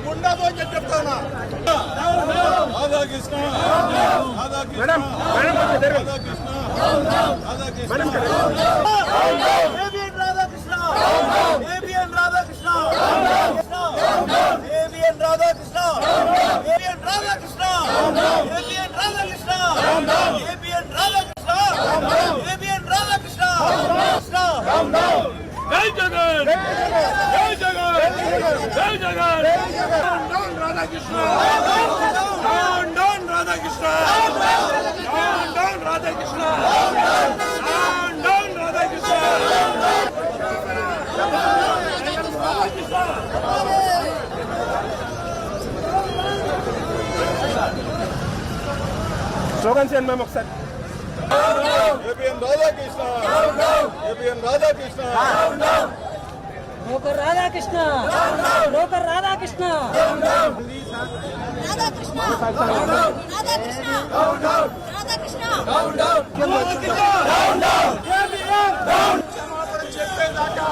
ఉండదు అని చెప్తాను. Radhakrishna Radhakrishna Radhakrishna ABN Radhakrishna ABN Radhakrishna ABN Radhakrishna ABN Radhakrishna ABN Radhakrishna ABN Radhakrishna ABN Radhakrishna జై జగన్ జై జగన్ జై Jagan down Radhakrishna down Radhakrishna down Radhakrishna down Radhakrishna slogan చేయండి మేము ఒకసారి. ఏబిఎన్ రాధాకృష్ణ ఏబిఎన్ రాధాకృష్ణ నౌకర్ రాధాకృష్ణ నౌకర్ రాధాకృష్ణ రాధాకృష్ణ రాధాకృష్ణ రాధాకృష్ణ చెప్పేదాకా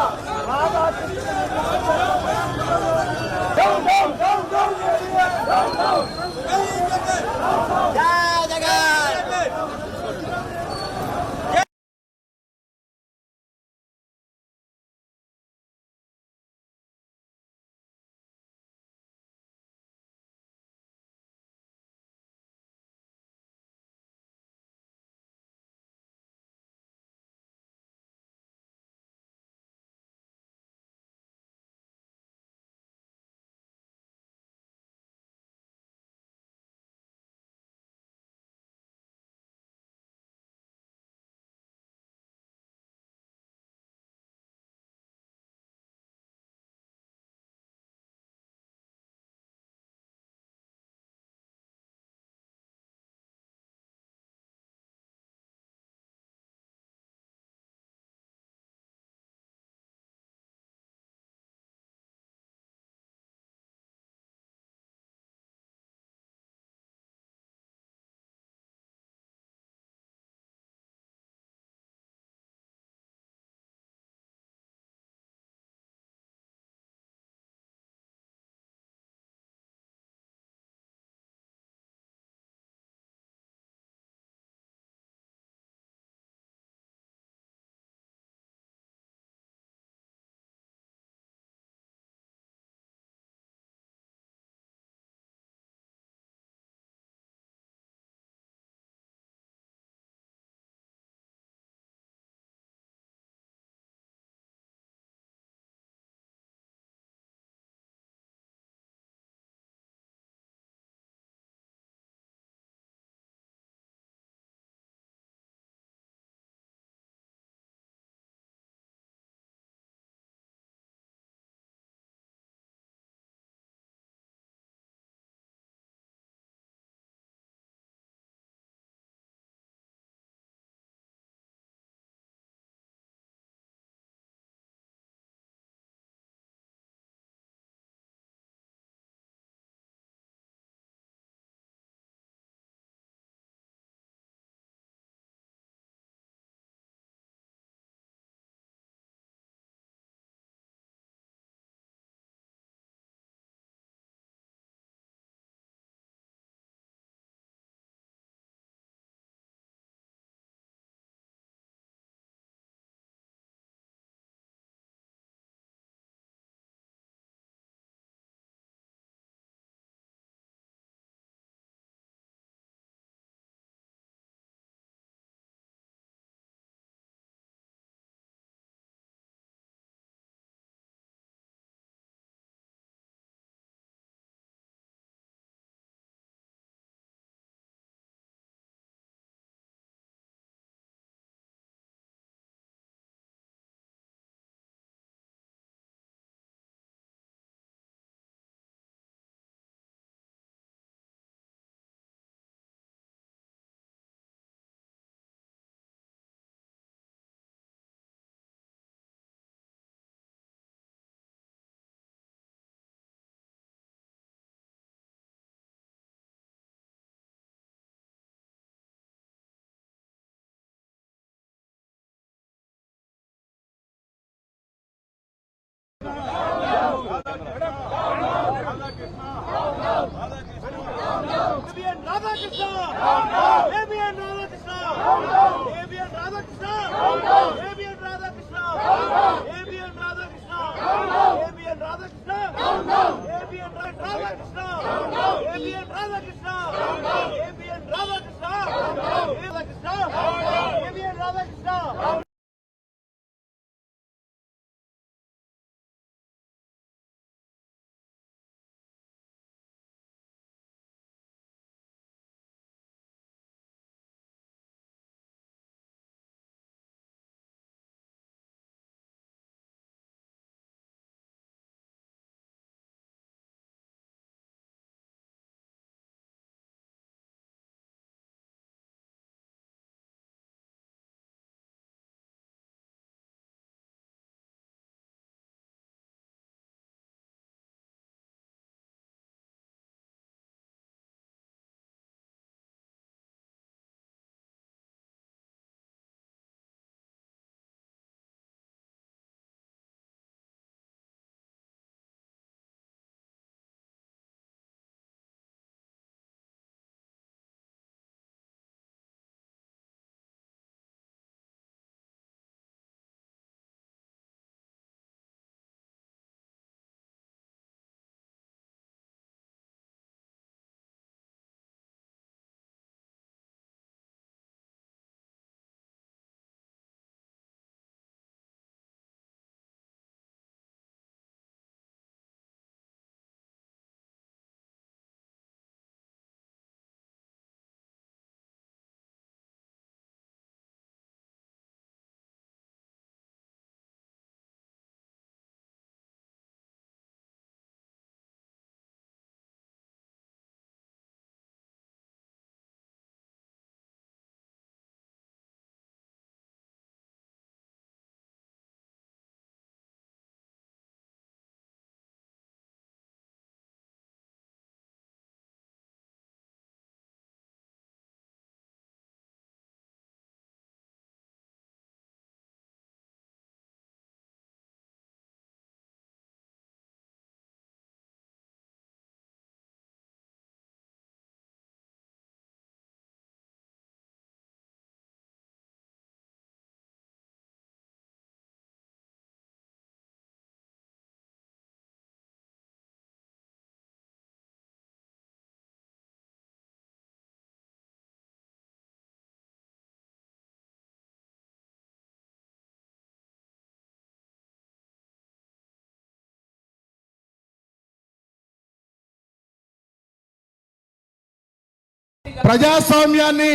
ప్రజాస్వామ్యాన్ని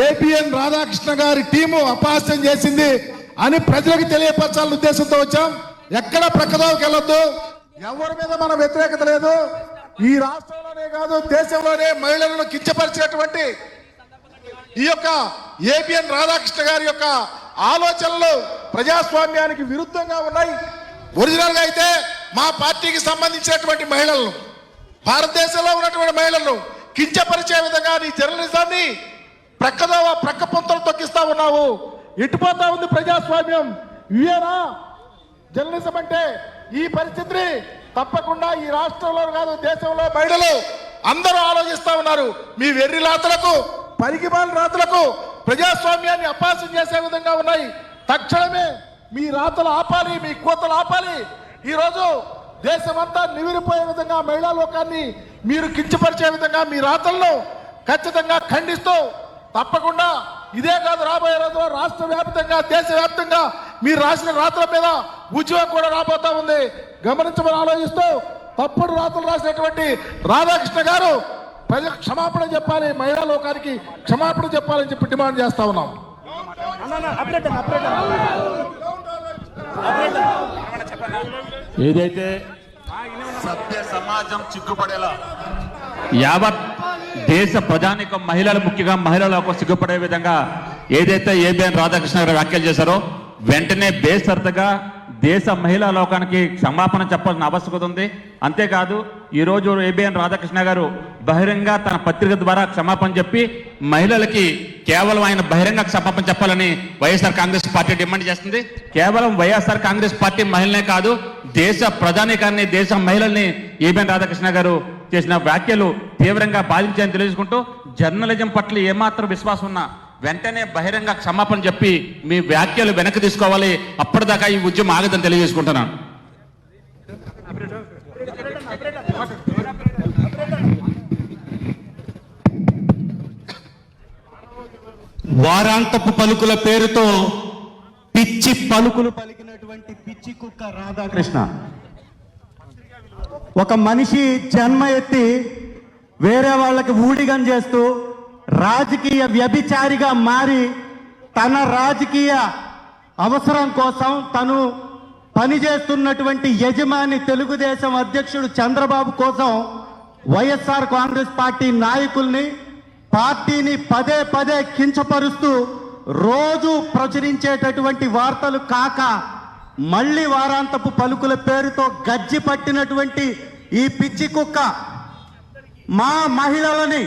ఏబిఎన్ రాధాకృష్ణ గారి టీము అపహాస్యం చేసింది అని ప్రజలకు తెలియపరచాలనే ఉద్దేశంతో వచ్చాం. ఎక్కడ ప్రక్కదోవకి వెళ్ళొద్దు, ఎవరి మీద మన వ్యతిరేకత లేదు. ఈ రాష్ట్రంలోనే కాదు దేశంలోనే మహిళలను కించపరిచినటువంటి ఈ యొక్క ఏబిఎన్ రాధాకృష్ణ గారి యొక్క ఆలోచనలు ప్రజాస్వామ్యానికి విరుద్ధంగా ఉన్నాయి. ఒరిజినల్ గా అయితే మా పార్టీకి సంబంధించినటువంటి మహిళలను, భారతదేశంలో ఉన్నటువంటి మహిళలను కించపరిచే విధంగా నీ జర్నలిజాన్ని ప్రక్కదోవ ప్రక్క పొంతలు తొక్కిస్తా ఉన్నావు. ఇటుపోతా ఉంది ప్రజాస్వామ్యం. ఇవేనా జర్నలిజం అంటే? ఈ పరిస్థితిని తప్పకుండా ఈ రాష్ట్రంలో కాదు దేశంలో మహిళలు అందరూ ఆలోచిస్తా ఉన్నారు. మీ వెర్రి రాతలకు, పరిగిమాల రాతలకు ప్రజాస్వామ్యాన్ని అపహాస్యం చేసే విధంగా ఉన్నాయి. తక్షణమే మీ రాతలు ఆపాలి, మీ కోతలు ఆపాలి. ఈరోజు దేశమంతా నివిరిపోయే విధంగా మహిళా లోకాన్ని మీరు కించపరిచే విధంగా మీ రాతలను ఖచ్చితంగా ఖండిస్తూ తప్పకుండా ఇదే కాదు రాబోయే రోజుల్లో రాష్ట్ర వ్యాప్తంగా దేశవ్యాప్తంగా మీరు రాసిన రాతల మీద ఉద్యమం కూడా రాబోతా ఉంది. గమనించమని ఆలోచిస్తూ తప్పుడు రాతలు రాసినటువంటి రాధాకృష్ణ గారు ప్రజలకు క్షమాపణ చెప్పాలి, మహిళా లోకానికి క్షమాపణ చెప్పాలని చెప్పి డిమాండ్ చేస్తా ఉన్నాం. ఏదైతే సభ్య సమాజం చిక్కుపడేలా యావత్ దేశ ప్రజానికం మహిళలు, ముఖ్యంగా మహిళలకు సిగ్గుపడే విధంగా ఏదైతే ఏబిఎన్ రాధాకృష్ణ గారు వ్యాఖ్యలు చేశారో వెంటనే బేసరతగా దేశ మహిళా లోకానికి క్షమాపణ చెప్పాల్సిన ఆవశ్యకత ఉంది. అంతేకాదు ఈరోజు ఏబిఎన్ రాధాకృష్ణ గారు బహిరంగ తన పత్రిక ద్వారా క్షమాపణ చెప్పి మహిళలకి కేవలం ఆయన బహిరంగ క్షమాపణ చెప్పాలని వైఎస్ఆర్ కాంగ్రెస్ పార్టీ డిమాండ్ చేస్తుంది. కేవలం వైఎస్ఆర్ కాంగ్రెస్ పార్టీ మహిళనే కాదు, దేశ ప్రజానికాన్ని, దేశ మహిళల్ని ఏబిఎన్ రాధాకృష్ణ గారు చేసిన వ్యాఖ్యలు తీవ్రంగా బాధించాయని తెలియజేసుకుంటూ జర్నలిజం పట్ల ఏమాత్రం విశ్వాసం ఉన్నా వెంటనే బహిరంగ క్షమాపణ చెప్పి మీ వ్యాఖ్యలు వెనక్కి తీసుకోవాలి. అప్పటిదాకా ఈ ఉద్యమం ఆగదని తెలియజేసుకుంటున్నాను. వారాంతపు పలుకుల పేరుతో పిచ్చి పలుకులు పలికినటువంటి పిచ్చి కుక్క రాధాకృష్ణ ఒక మనిషి జన్మ ఎత్తి వేరే వాళ్ళకి ఊడిగం చేస్తూ రాజకీయ వ్యభిచారిగా మారి తన రాజకీయ అవసరం కోసం తను పనిచేస్తున్నటువంటి యజమాని తెలుగుదేశం అధ్యక్షుడు చంద్రబాబు కోసం వైఎస్ఆర్ కాంగ్రెస్ పార్టీ నాయకుల్ని, పార్టీని పదే పదే కించపరుస్తూ రోజు ప్రచురించేటటువంటి వార్తలు కాక మళ్ళీ వారాంతపు పలుకుల పేరుతో గజ్జి పట్టినటువంటి ఈ పిచ్చి కుక్క మా మహిళలని,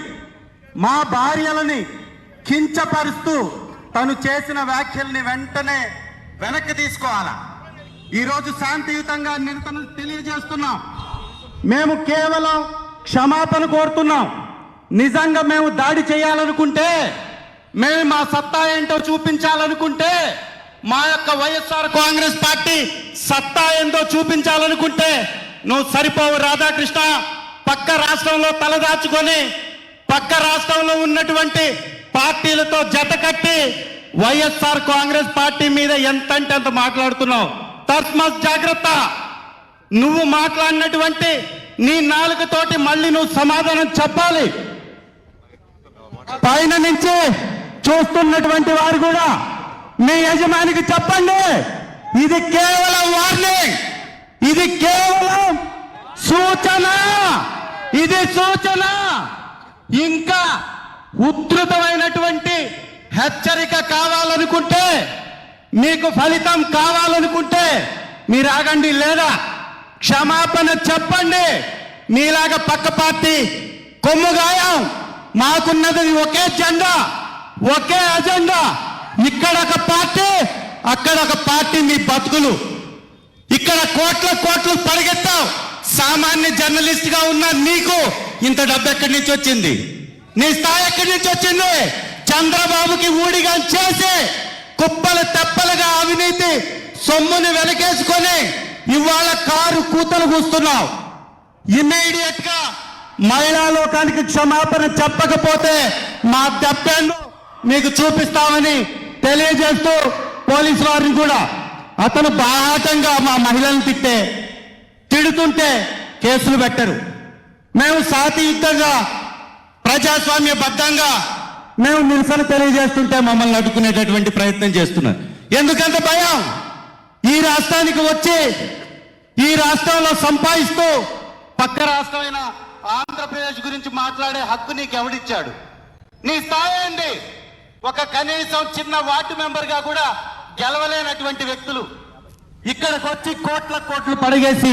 మా భార్యలని కించపరుస్తూ తను చేసిన వ్యాఖ్యల్ని వెంటనే వెనక్కి తీసుకోవాలా. ఈరోజు శాంతియుతంగా నిరసన తెలియజేస్తున్నాం. మేము కేవలం క్షమాపణ కోరుతున్నాం. నిజంగా మేము దాడి చేయాలనుకుంటే, మేము మా సత్తా ఏంటో చూపించాలనుకుంటే, మా యొక్క వైఎస్ఆర్ కాంగ్రెస్ పార్టీ సత్తా ఏంటో చూపించాలనుకుంటే నువ్వు సరిపోవు రాధాకృష్ణ. పక్క రాష్ట్రంలో తలదాచుకొని పక్క రాష్ట్రంలో ఉన్నటువంటి పార్టీలతో జత కట్టి వైఎస్ఆర్ కాంగ్రెస్ పార్టీ మీద ఎంతంటే అంత మాట్లాడుతున్నావు. తస్మత్ జాగ్రత్త. నువ్వు మాట్లాడినటువంటి నీ నాలుకతోటి మళ్ళీ నువ్వు సమాధానం చెప్పాలి. పైన నుంచి చూస్తున్నటువంటి వారు కూడా మీ యజమానికి చెప్పండి, ఇది కేవలం వార్నింగ్, ఇది కేవలం సూచన, ఇది సూచన. ఇంకా ఉధృతమైనటువంటి హెచ్చరిక కావాలనుకుంటే, మీకు ఫలితం కావాలనుకుంటే మీరు ఆగండి, లేదా క్షమాపణ చెప్పండి. మీలాగా పక్క పార్టీ కొమ్ముగాయం. మాకున్నది ఒకే జెండా, ఒకే అజెండా. ఇక్కడ ఒక పార్టీ, అక్కడ ఒక పార్టీ. మీ బతుకులు ఇక్కడ కోట్లు పరిగెత్తావు. సామాన్య జర్నలిస్ట్ గా ఉన్న నీకు ఇంత డబ్బు ఎక్కడి నుంచి వచ్చింది? నీ స్థాయి ఎక్కడి నుంచి వచ్చింది? చంద్రబాబుకి ఊడిగా చేసి కుప్పలు తెప్పలుగా అవినీతి సొమ్ముని వెనకేసుకొని ఇవాళ కారు కూతలు కూస్తున్నావు. ఇమ్మీడియట్ గా మహిళా లోకానికి క్షమాపణ చెప్పకపోతే మా దెబ్బను మీకు చూపిస్తామని తెలియజేస్తూ పోలీసు వారిని కూడా, అతను బాహాటంగా మా మహిళలను తిడుతుంటే కేసులు పెట్టరు. మేము శాంతియుతంగా ప్రజాస్వామ్యబద్ధంగా మేము నిరసన తెలియజేస్తుంటే మమ్మల్ని అడ్డుకునేటటువంటి ప్రయత్నం చేస్తున్నారు. ఎందుకంత భయం? ఈ రాష్ట్రానికి వచ్చి ఈ రాష్ట్రంలో సంపాదిస్తూ పక్క రాష్ట్రమైన ఆంధ్రప్రదేశ్ గురించి మాట్లాడే హక్కు నీకు ఎవడిచ్చాడు? నీ స్థాయి ఏంటి? ఒక కనీసం చిన్న వార్డు మెంబర్ గా కూడా గెలవలేనటువంటి వ్యక్తులు ఇక్కడికి వచ్చి కోట్లు పడగేసి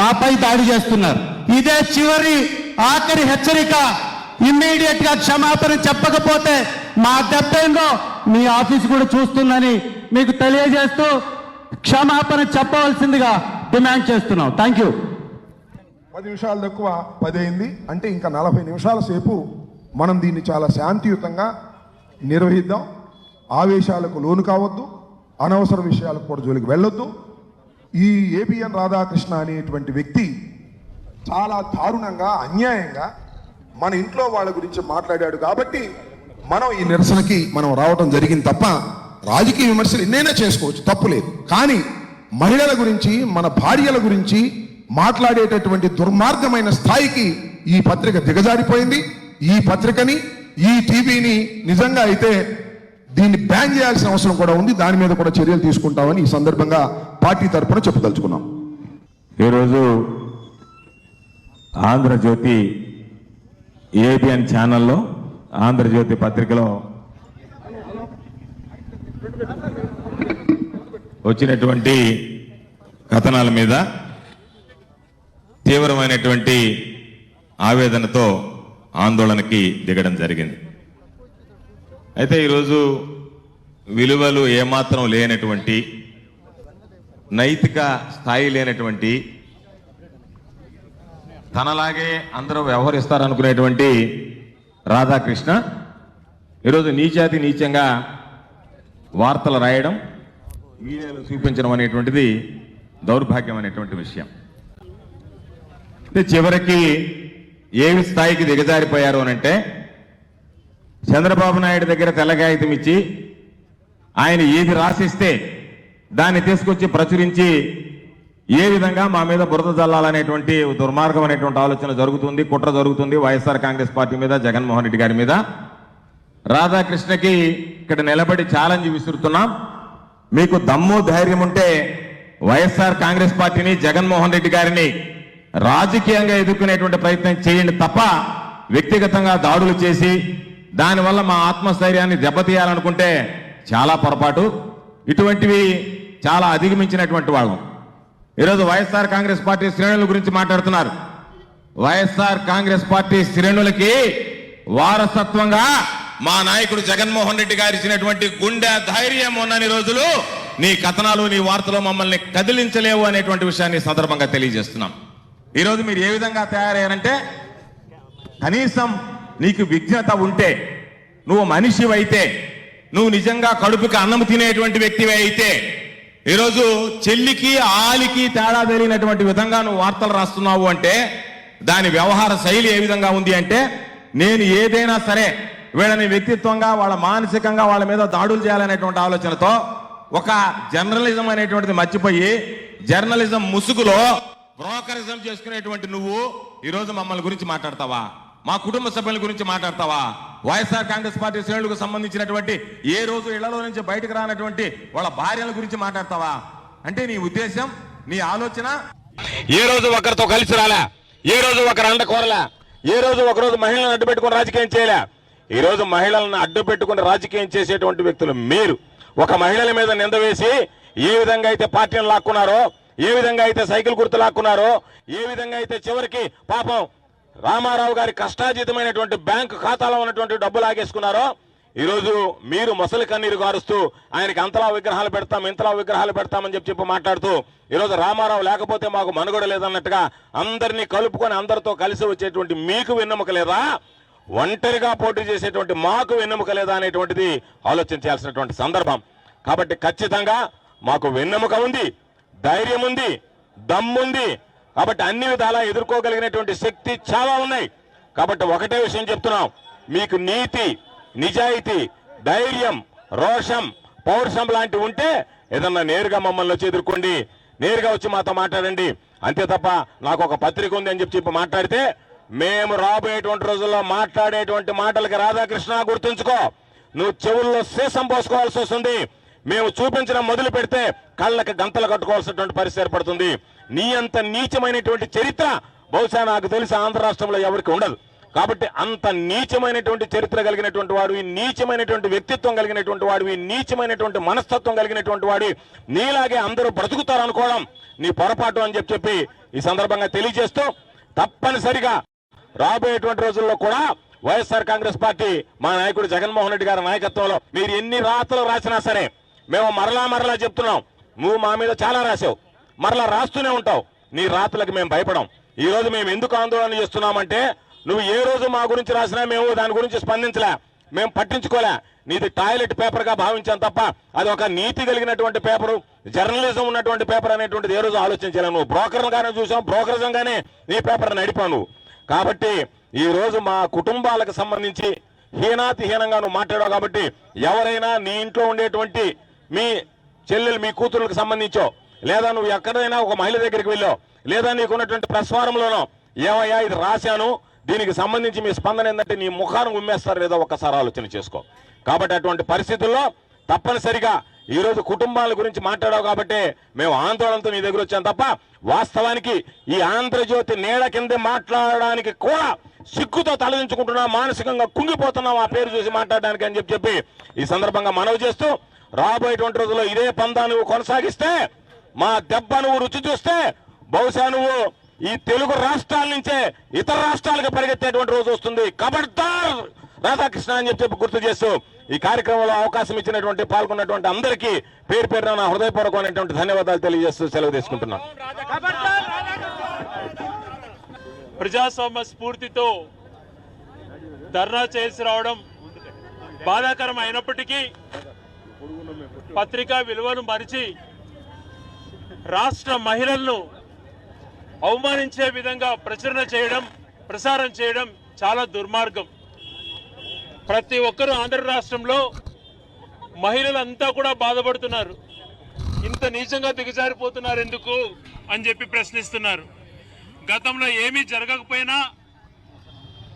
మాపై దాడి చేస్తున్నారు. ఇదే చివరి ఆఖరి హెచ్చరిక. ఇమ్మీడియట్ గా క్షమాపణ చెప్పకపోతే మా దెబ్బేందో మీ ఆఫీస్ కూడా చూస్తుందని మీకు తెలియజేస్తూ క్షమాపణ చెప్పవలసిందిగా డిమాండ్ చేస్తున్నాం. Thank you. 10 నిమిషాలు తక్కువ 10 అయింది అంటే ఇంకా 40 నిమిషాల సేపు మనం దీన్ని చాలా శాంతియుతంగా నిర్వహిద్దాం. ఆవేశాలకు లోను కావద్దు, అనవసర విషయాలకు కూడా జోలికి వెళ్ళొద్దు. ఈ ఏబిఎన్ రాధాకృష్ణ అనేటువంటి వ్యక్తి చాలా దారుణంగా అన్యాయంగా మన ఇంట్లో వాళ్ళ గురించి మాట్లాడాడు కాబట్టి మనం ఈ నిరసనకి మనం రావడం జరిగింది తప్ప రాజకీయ విమర్శలు ఎన్నైనా చేసుకోవచ్చు, తప్పులేదు. కానీ మహిళల గురించి మన భార్యల గురించి మాట్లాడేటటువంటి దుర్మార్గమైన స్థాయికి ఈ పత్రిక దిగజారిపోయింది. ఈ పత్రికని ఈ టీవీని నిజంగా అయితే దీన్ని బ్యాన్ చేయాల్సిన అవసరం కూడా ఉంది. దాని మీద కూడా చర్యలు తీసుకుంటామని ఈ సందర్భంగా పార్టీ తరఫున చెప్పదలుచుకున్నాం. ఈరోజు ఆంధ్రజ్యోతి ఏబిఎన్ ఛానల్లో ఆంధ్రజ్యోతి పత్రికలో వచ్చినటువంటి కథనాల మీద తీవ్రమైనటువంటి ఆవేదనతో ఆందోళనకి దిగడం జరిగింది. అయితే ఈరోజు విలువలు ఏమాత్రం లేనటువంటి, నైతిక స్థాయి లేనటువంటి, తనలాగే అందరూ వ్యవహరిస్తారనుకునేటువంటి రాధాకృష్ణ ఈరోజు నీచాతి నీచంగా వార్తలు రాయడం, మీడియాలో చూపించడం అనేటువంటిది దౌర్భాగ్యం అనేటువంటి విషయం. చివరికి ఏ స్థాయికి దిగజారిపోయారు అనంటే, చంద్రబాబు నాయుడు దగ్గర తెల్లగాయితం ఇచ్చి ఆయన ఏది రాసిస్తే దాన్ని తీసుకొచ్చి ప్రచురించి ఏ విధంగా మా మీద బురద జల్లాలనేటువంటి దుర్మార్గం అనేటువంటి ఆలోచన జరుగుతుంది, కుట్ర జరుగుతుంది వైఎస్ఆర్ కాంగ్రెస్ పార్టీ మీద, జగన్మోహన్ రెడ్డి గారి మీద. రాధాకృష్ణకి ఇక్కడ నిలబడి ఛాలెంజ్ విసురుతున్నాం. మీకు దమ్ము ధైర్యం ఉంటే వైఎస్ఆర్ కాంగ్రెస్ పార్టీని, జగన్మోహన్ రెడ్డి గారిని రాజకీయంగా ఎదుర్కొనేటువంటి ప్రయత్నం చేయండి తప్ప వ్యక్తిగతంగా దాడులు చేసి దానివల్ల మా ఆత్మస్థైర్యాన్ని దెబ్బతీయాలనుకుంటే చాలా పొరపాటు. ఇటువంటివి చాలా అధిగమించినటువంటి వాళ్ళం. ఈరోజు వైఎస్ఆర్ కాంగ్రెస్ పార్టీ శ్రేణుల గురించి మాట్లాడుతున్నారు. వైఎస్ఆర్ కాంగ్రెస్ పార్టీ శ్రేణులకి వారసత్వంగా మా నాయకుడు జగన్మోహన్ రెడ్డి గారు ఇచ్చినటువంటి గుండె ధైర్యం ఉన్నన్ని రోజులు నీ కథనాలు, నీ వార్తలు మమ్మల్ని కదిలించలేవు అనేటువంటి విషయాన్ని సందర్భంగా తెలియజేస్తున్నాం. ఈరోజు మీరు ఏ విధంగా తయారయ్యారంటే, కనీసం నీకు విజ్ఞత ఉంటే, నువ్వు మనిషివైతే, నువ్వు నిజంగా కడుపుకి అన్నం తినేటువంటి వ్యక్తివి అయితే, ఈరోజు చెల్లికి ఆలికి తేడా తెలియనటువంటి విధంగా నువ్వు వార్తలు రాస్తున్నావు అంటే దాని వ్యవహార శైలి ఏ విధంగా ఉంది అంటే, నేను ఏదైనా సరే వీళ్ళని వ్యక్తిత్వంగా, వాళ్ళ మానసికంగా వాళ్ళ మీద దాడులు చేయాలనేటువంటి ఆలోచనతో ఒక జర్నలిజం అనేటువంటిది మర్చిపోయి జర్నలిజం ముసుగులో బ్రోకరిజం చేసుకునేటువంటి నువ్వు ఈరోజు మమ్మల్ని గురించి మాట్లాడతావా? మా కుటుంబ సభ్యుల గురించి మాట్లాడతావా? వైఎస్ఆర్ కాంగ్రెస్ పార్టీ శ్రేణులకు సంబంధించినటువంటి ఏ రోజు ఇళ్లలో నుంచి బయటకు రానటువంటి వాళ్ళ భార్యల గురించి మాట్లాడతావా? అంటే నీ ఉద్దేశం, నీ ఆలోచన ఏ రోజు ఒకరితో కలిసి రాలే, ఏ రోజు ఒకరు అండ కోరలే, ఏ రోజు ఒకరోజు మహిళలను అడ్డు పెట్టుకుని రాజకీయం చేయలే. ఈ రోజు మహిళలను అడ్డు పెట్టుకుని రాజకీయం చేసేటువంటి వ్యక్తులు మీరు. ఒక మహిళల మీద నింద వేసి ఏ విధంగా అయితే పార్టీని లాక్కున్నారో, ఏ విధంగా అయితే సైకిల్ గుర్తు లాక్కున్నారో, ఏ విధంగా అయితే చివరికి పాపం రామారావు గారి కష్టాజీతమైనటువంటి బ్యాంకు ఖాతాలో ఉన్నటువంటి డబ్బు లాగేసుకున్నారో, ఈరోజు మీరు మొసలి కన్నీరు గారుస్తూ ఆయనకి అంతలా విగ్రహాలు పెడతాం, ఇంతలా విగ్రహాలు పెడతామని చెప్పి మాట్లాడుతూ ఈరోజు రామారావు లేకపోతే మాకు మనుగడ లేదన్నట్టుగా అందరినీ కలుపుకొని అందరితో కలిసి వచ్చేటువంటి మీకు వెన్నెముక లేదా, ఒంటరిగా పోటీ చేసేటువంటి మాకు వెన్నెముక లేదా అనేటువంటిది ఆలోచించాల్సినటువంటి సందర్భం. కాబట్టి ఖచ్చితంగా మాకు వెన్నెముక ఉంది, ధైర్యం ఉంది, దమ్ముంది. కాబట్టి అన్ని విధాలా ఎదుర్కోగలిగినటువంటి శక్తి చాలా ఉన్నాయి. కాబట్టి ఒకటే విషయం చెప్తున్నాం, మీకు నీతి, నిజాయితీ, ధైర్యం, రోషం, పౌరుషం లాంటివి ఉంటే ఏదన్నా నేరుగా మమ్మల్ని వచ్చి ఎదుర్కోండి, నేరుగా వచ్చి మాతో మాట్లాడండి. అంతే తప్ప నాకు ఒక పత్రిక ఉంది అని చెప్పి మాట్లాడితే మేము రాబోయేటువంటి రోజుల్లో మాట్లాడేటువంటి మాటలకి రాధాకృష్ణ గుర్తుంచుకో, నువ్వు చెవుల్లో సీసం పోసుకోవాల్సి వస్తుంది. మేము చూపించడం మొదలు పెడితే కళ్ళకి గంతలు కట్టుకోవాల్సినటువంటి పరిస్థితి ఏర్పడుతుంది. నీ అంత నీచమైనటువంటి చరిత్ర బహుశా నాకు తెలిసి ఆంధ్ర రాష్ట్రంలో ఎవరికి ఉండదు. కాబట్టి అంత నీచమైనటువంటి చరిత్ర కలిగినటువంటి వాడు, ఈ నీచమైనటువంటి వ్యక్తిత్వం కలిగినటువంటి వాడు, ఈ నీచమైనటువంటి మనస్తత్వం కలిగినటువంటి వాడు నీలాగే అందరూ బ్రతుకుతారనుకోవడం నీ పొరపాటు అని చెప్పి ఈ సందర్భంగా తెలియజేస్తూ, తప్పనిసరిగా రాబోయేటువంటి రోజుల్లో కూడా వైఎస్ఆర్ కాంగ్రెస్ పార్టీ మా నాయకుడు జగన్మోహన్ రెడ్డి గారి నాయకత్వంలో మీరు ఎన్ని రాతలు రాసినా సరే మేము మరలా చెప్తున్నాం. నువ్వు మా మీద చాలా రాసావు, మరలా రాస్తూనే ఉంటావు. నీ రాతలకు మేము భయపడం. ఈ రోజు మేము ఎందుకు ఆందోళన చేస్తున్నామంటే, నువ్వు ఏ రోజు మా గురించి రాసినా మేము దాని గురించి స్పందించలే, మేము పట్టించుకోలే. నీది టాయిలెట్ పేపర్ గా భావించాం తప్ప అది ఒక నీతి కలిగినటువంటి పేపరు, జర్నలిజం ఉన్నటువంటి పేపర్ అనేటువంటిది ఏ రోజు ఆలోచించలేవు. నువ్వు బ్రోకర్ గానే చూసాం, బ్రోకరిజంగానే నీ పేపర్ నడిపావు నువ్వు. కాబట్టి ఈ రోజు మా కుటుంబాలకు సంబంధించి హీనాతిహీనంగా నువ్వు మాట్లాడావు. కాబట్టి ఎవరైనా నీ ఇంట్లో ఉండేటువంటి మీ చెల్లెలు, మీ కూతురులకు సంబంధించో, లేదా నువ్వు ఎక్కడైనా ఒక మహిళ దగ్గరికి వెళ్ళో, లేదా నీకున్నటువంటి ప్రెస్ ఫారంలోనో ఏమయ్యా ఇది రాశాను, దీనికి సంబంధించి మీ స్పందన ఏంటంటే నీ ముఖాన్ని ఉమ్మేస్తారు లేదో ఒక్కసారి ఆలోచన చేసుకో. కాబట్టి అటువంటి పరిస్థితుల్లో తప్పనిసరిగా ఈ రోజు కుటుంబాల గురించి మాట్లాడావు కాబట్టి మేము ఆందోళనతో నీ దగ్గర వచ్చాం తప్ప, వాస్తవానికి ఈ ఆంధ్రజ్యోతి నీడ కింద మాట్లాడడానికి కూడా సిగ్గుతో తలదించుకుంటున్నాం, మానసికంగా కుంగిపోతున్నాం ఆ పేరు చూసి మాట్లాడడానికి అని చెప్పి ఈ సందర్భంగా మనవి చేస్తూ, రాబోయేటువంటి రోజుల్లో ఇదే పందా నువ్వు కొనసాగిస్తే, మా దెబ్బ నువ్వు రుచి చూస్తే, బహుశా నువ్వు ఈ తెలుగు రాష్ట్రాల నుంచే ఇతర రాష్ట్రాలకు పరిగెత్తేటువంటి రోజు వస్తుంది. ఖబర్దార్ రాధాకృష్ణ అని చెప్పి గుర్తు చేస్తూ ఈ కార్యక్రమంలో అవకాశం ఇచ్చినటువంటి పాల్గొన్నటువంటి అందరికీ పేరు పేరున నా హృదయపూర్వకమైనటువంటి ధన్యవాదాలు తెలియజేస్తూ సెలవు తీసుకుంటున్నాను. ప్రజాస్వామ్య స్ఫూర్తితో ధర్నా చేసి రావడం బాధాకరం అయినప్పటికీ పత్రికా విలువను మరిచి రాష్ట్ర మహిళలను అవమానించే విధంగా ప్రసారం చేయడం చాలా దుర్మార్గం. ప్రతి ఒక్కరూ ఆంధ్ర రాష్ట్రంలో మహిళలంతా కూడా బాధపడుతున్నారు. ఇంత నీచంగా దిగజారిపోతున్నారు ఎందుకు అని చెప్పి ప్రశ్నిస్తున్నారు. గతంలో ఏమీ జరగకపోయినా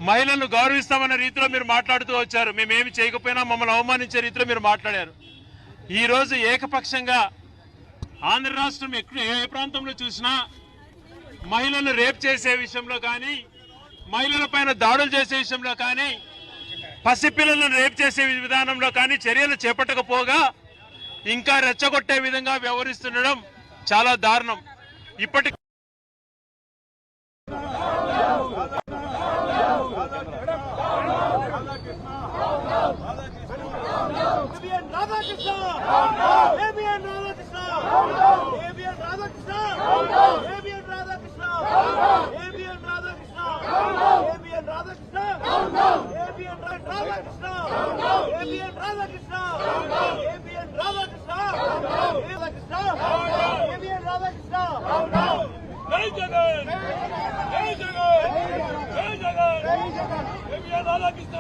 మహిళలను గౌరవిస్తామన్న రీతిలో మీరు మాట్లాడుతూ వచ్చారు. మేమేమి చేయకపోయినా మమ్మల్ని అవమానించే రీతిలో మీరు మాట్లాడారు. ఈరోజు ఏకపక్షంగా ఆంధ్ర రాష్ట్రం ఏ ప్రాంతంలో చూసినా మహిళలను రేప్ చేసే విషయంలో కానీ, మహిళల పైన దాడులు చేసే విషయంలో కానీ, పసిపిల్లలను రేప్ చేసే విధానంలో కానీ చర్యలు చేపట్టకపోగా ఇంకా రెచ్చగొట్టే విధంగా వ్యవహరిస్తుండడం చాలా దారుణం. ఇప్పటికీ రాధాకృష్ణ